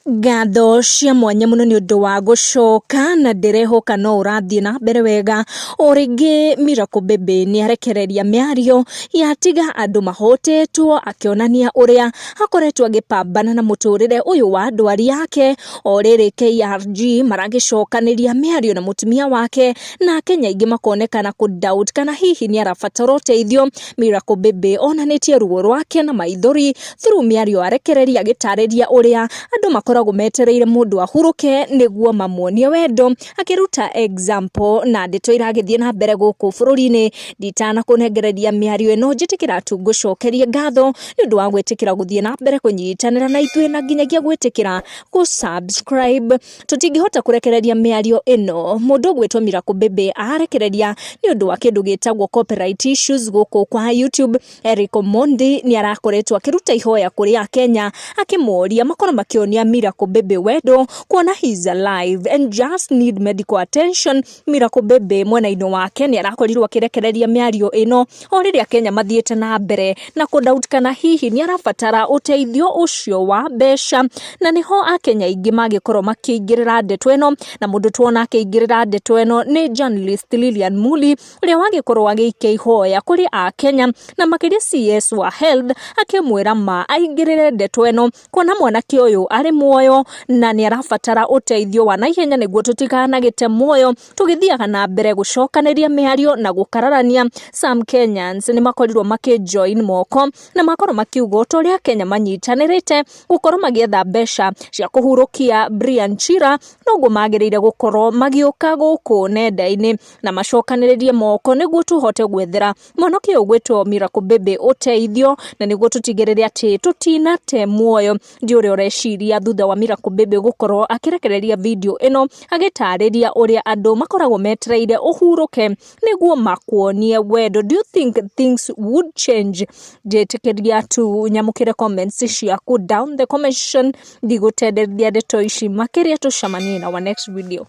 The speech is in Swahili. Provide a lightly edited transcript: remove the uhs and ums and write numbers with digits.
Ngatho cia mwanya muno ni undu wa gucoka na ndirehoka no urathie na mbere wega. O ringi Miracle Baby ni arekereria Miario yatiga andu mahotetwo akionania uria akoretwo agipambana na muturire uyu wa Ndwari yake. O riri KRG maragicokaniria Miario na mutumia wake na Kenya ingi makonekana ku doubt kana hihi ni arabatara uteithio. Miracle Baby onanitie ruo rwake na maithori through Miario arekereria agitariria uria andu makoragwo metereire mundu ahuruke niguo mamuonie wendo, akiruta example na ndeto iragithie na mbere guku bururi-ini. Nditana kunengereria Miario ino njitikira tu gucokeria ngatho ni undu wa gwitikira guthie na mbere kunyitanira na ithuĩ na nginyagia gwitikira ku subscribe. Tutingihota kurekereria Miario ino mundu gwitwo Miracle Baby arekereria ni undu wa kindu gitagwo copyright issues guku kwa YouTube. Eric Mondi ni arakoretwo akiruta ihoya kuri Kenya akimuria makoro makionia Miracle Baby wendo kuona he's alive and just need medical attention. Miracle Baby mwena-ini wake ni arakorirwo akirekereria Miario ino o riria Kenya mathiete na mbere na kudoubt kana hihi ni arabatara uteithio ucio wa besha, na niho Akenya ingi magikorwo makiingirira ndeto ino. Na mundu tuona akiingirira ndeto ino ni journalist Lilian Muli uria wagikorwo agiikia ihoya kuri Akenya na makiria CS wa health akimwira ma aingirire ndeto ino kuona mwanake uyu ari muoyo na ni arabatara uteithio wa naihenya niguo tutikanagite muoyo tugithiaga na mbere gucokaniria Miario na gukararania. Some Kenyans ni makorirwo makijoin moko na makorwo makiuga utoria Kenya manyitanirite gukorwo magietha besha cia kuhurukia Brian Chira noguo magirire gukorwo magiuka guku nenda-ini na macokaniririe moko niguo tuhote gwethera mwanake ugwitwo Miracle Baby uteithio na niguo tutigirire ati tutinate muoyo. Ndi uria ureciria thutha wa Miracle Baby gukorwo akirekereria video ino agitariria uria andu makoragwo metereire uhuruke niguo makuonie wendo. Do you think things would change? Jetikiria tu nyamukire comments ciaku down the comment section. Ndigutenderia ndeto ici makiria tucamanie na our next video.